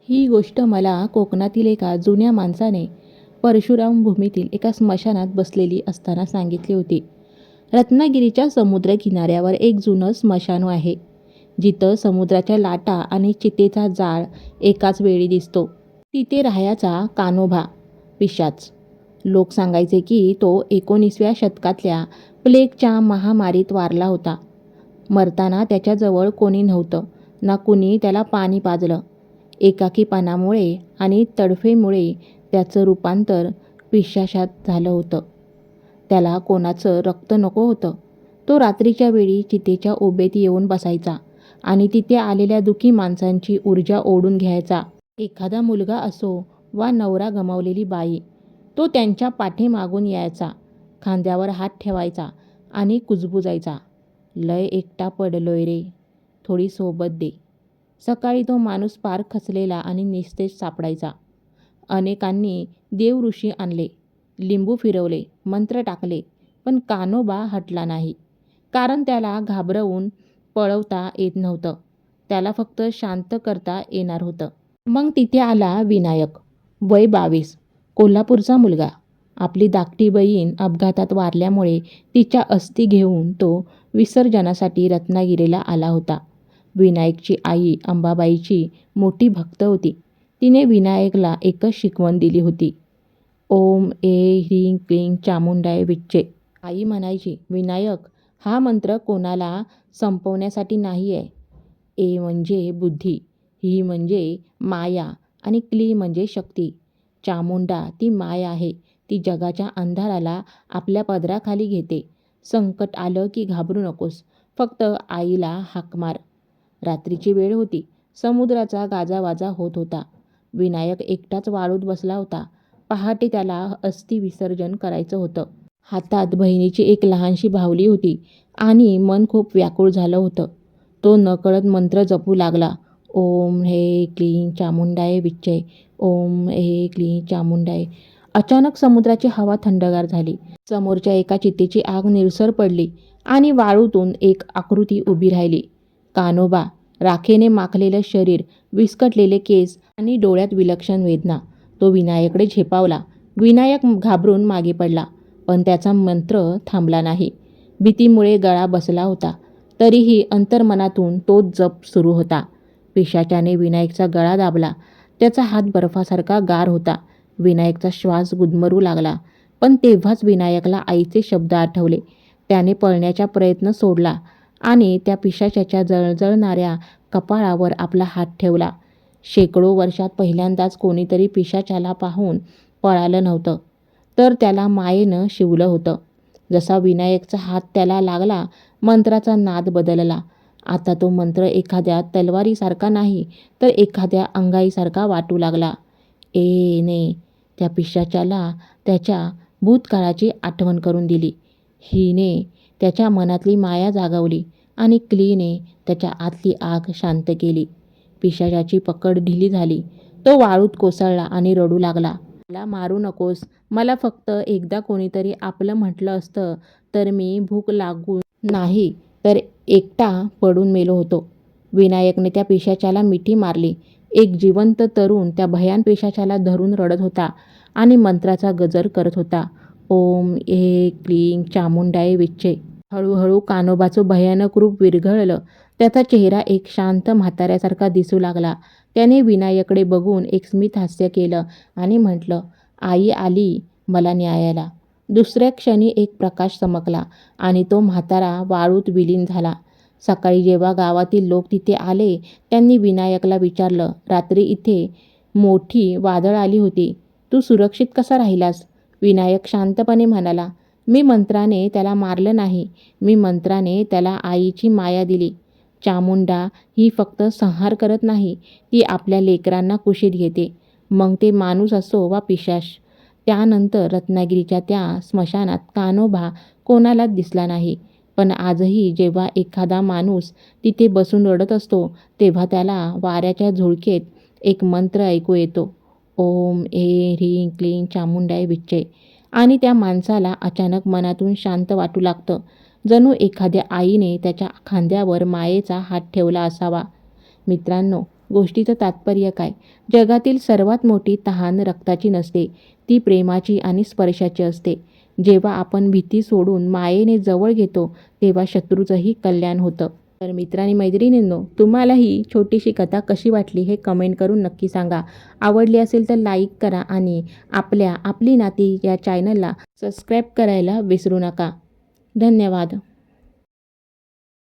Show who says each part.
Speaker 1: ही गोष्ट मला कोकणातील एका जुन्या माणसाने परशुराम भूमीतील एका स्मशानात बसलेली असताना सांगितली होती. रत्नागिरीच्या समुद्रकिनाऱ्यावर एक जुनं स्मशान आहे, जिथं समुद्राच्या लाटा आणि चितेचा जाळ एकाच वेळी दिसतो. तिथे राहायचा कान्होबा पिशाच. लोक सांगायचे की तो 19व्या शतकातल्या प्लेगच्या महामारीत वारला होता. मरताना त्याच्याजवळ कोणी नव्हतं, ना कुणी त्याला पाणी पाजलं. एकाकीपणामुळे आणि तडफेमुळे त्याचं रूपांतर पिशाचात झालं होतं. त्याला कोणाचं रक्त नको होतं. तो रात्रीच्या वेळी चितेच्या ओबेत येऊन बसायचा आणि तिथे आलेल्या दुःखी माणसांची ऊर्जा ओढून घ्यायचा. एखादा मुलगा असो वा नवरा गमावलेली बाई, तो त्यांच्या पाठीमागून यायचा, खांद्यावर हात ठेवायचा आणि कुजबुजायचा, लय एकटा पडलोय रे, थोडी सोबत दे. सकाळी तो माणूस पार खचलेला आणि निस्तेज सापडायचा. अनेकांनी देवऋषी आणले, लिंबू फिरवले, मंत्र टाकले, पण कान्होबा हटला नाही. कारण त्याला घाबरवून पळवता येत नव्हतं, त्याला फक्त शांत करता येणार होतं. मग तिथे आला विनायक, वय 22, कोल्हापूरचा मुलगा. आपली धाकटी बहीण अपघातात वारल्यामुळे तिच्या अस्थी घेऊन तो विसर्जनासाठी रत्नागिरीला आला होता. विनायकची आई अंबाबाईची मोठी भक्त होती. तिने विनायकला एकच शिकवण दिली होती, ओम ए ह्रीं क्लीं चामुंडाय विच्चे. आई म्हणायची, विनायक, हा मंत्र कोणाला संपवण्यासाठी नाही आहे. ए म्हणजे बुद्धी, ही म्हणजे माया आणि क्ली म्हणजे शक्ती. चामुंडा ती माया आहे, ती जगाच्या अंधाराला आपल्या पदराखाली घेते. संकट आलं की घाबरू नकोस, फक्त आईला हाक मार. रात्रीची वेळ होती. समुद्राचा गाजावाजा होत होता. विनायक एकटाच वाळूत बसला होता. पहाटे त्याला अस्थी विसर्जन करायचं होतं. हातात बहिणीची एक लहानशी बाहुली होती आणि मन खूप व्याकुळ झालं होतं. तो नकळत मंत्र जपू लागला, ओम हे क्लीं चामुंडाय विच्चे, ओम हे क्लीं चामुंडाय. अचानक समुद्राची हवा थंडगार झाली. समोरच्या एका चितेची आग निळसर पडली आणि वाळूतून एक आकृती उभी राहिली. कान्होबा, राखेने माखलेलं शरीर, विस्कटलेले केस आणि डोळ्यात विलक्षण वेदना. तो विनायककडे झेपावला. विनायक घाबरून मागे पडला, पण त्याचा मंत्र थांबला नाही. भीतीमुळे गळा बसला होता, तरीही अंतर्मनातून तोच जप सुरू होता. पिशाचाने विनायकचा गळा दाबला. त्याचा हात बर्फासारखा गार होता. विनायकचा श्वास गुदमरू लागला. पण तेव्हाच विनायकला आईचे शब्द आठवले. त्याने पळण्याचा प्रयत्न सोडला आणि त्या पिशाचाच्या जळजळणाऱ्या कपाळावर आपला हात ठेवला. शेकडो वर्षात पहिल्यांदाच कोणीतरी पिशाचाला पाहून पळालं नव्हतं, तर त्याला मायेनं शिवलं होतं. जसा विनायकचा हात त्याला लागला, मंत्राचा नाद बदलला. आता तो मंत्र एखाद्या तलवारीसारखा नाही, तर एखाद्या अंगाईसारखा वाटू लागला. ए ने त्या पिशाचाला त्याच्या भूतकाळाची आठवण करून दिली. हिने त्याच्या मनातली माया जागवली आणि क्लीने त्याच्या आतली आग शांत केली. पिशाचाची पकड ढिली झाली. तो वाळूत कोसळला आणि रडू लागला, मला मारू नकोस. मला फक्त एकदा कोणीतरी आपलं म्हटलं असतं तर मी भूक लागून नाही तर एकटा पडून मेलो होतो. विनायकने त्या पिशाचाला मिठी मारली. एक जिवंत तरुण त्या भयान पिशाचाला धरून रडत होता आणि मंत्राचा गजर करत होता, ओम ए क्लीं चामुंडाय विच्चे. हळूहळू कान्होबाचं भयानक रूप विरघळलं. त्याचा चेहरा एक शांत म्हाताऱ्यासारखा दिसू लागला. त्याने विनायककडे बघून एक स्मित हास्य केलं आणि म्हटलं, आई आली मला न्यायाला. दुसऱ्या क्षणी एक प्रकाश चमकला आणि तो म्हातारा वाळूत विलीन झाला. सकाळी जेव्हा गावातील लोक तिथे आले, त्यांनी विनायकला विचारलं, रात्री इथे मोठी वादळ आली होती, तू सुरक्षित कसा राहिलास? विनायक शांतपणे म्हणाला, मी मंत्राने त्याला मारलं नाही, मी मंत्राने त्याला आईची माया दिली. चामुंडा ही फक्त संहार करत नाही, ती आपल्या लेकरांना कुशीत घेते, मग ते माणूस असो वा पिशाच. त्यानंतर रत्नागिरीच्या त्या स्मशानात कान्होबा कोणालाच दिसला नाही. पण आजही जेव्हा एखादा माणूस तिथे बसून रडत असतो, तेव्हा त्याला वाऱ्याच्या झुळकेत एक मंत्र ऐकू येतो, ओम ए ह्रीं क्लीं चामुंडाय विच्चे. आणि त्या माणसाला अचानक मनातून शांत वाटू लागतं, जणू एखाद्या आईने त्याच्या खांद्यावर मायेचा हात ठेवला असावा. मित्रांनो, गोष्टीचं तात्पर्य काय? जगातील सर्वात मोठी तहान रक्ताची नसते, ती प्रेमाची आणि स्पर्शाची असते. जेव्हा आपण भीती सोडून मायेने जवळ घेतो, तेव्हा शत्रूचंही कल्याण होतं. तर मित्रांनी मैत्रिणींनो, तुम्हाला ही छोटीशी कथा कशी वाटली हे कमेंट करून नक्की सांगा. आवडली असेल तर लाईक करा आणि आपली नाती या चॅनलला सबस्क्राईब करायला विसरू नका. धन्यवाद.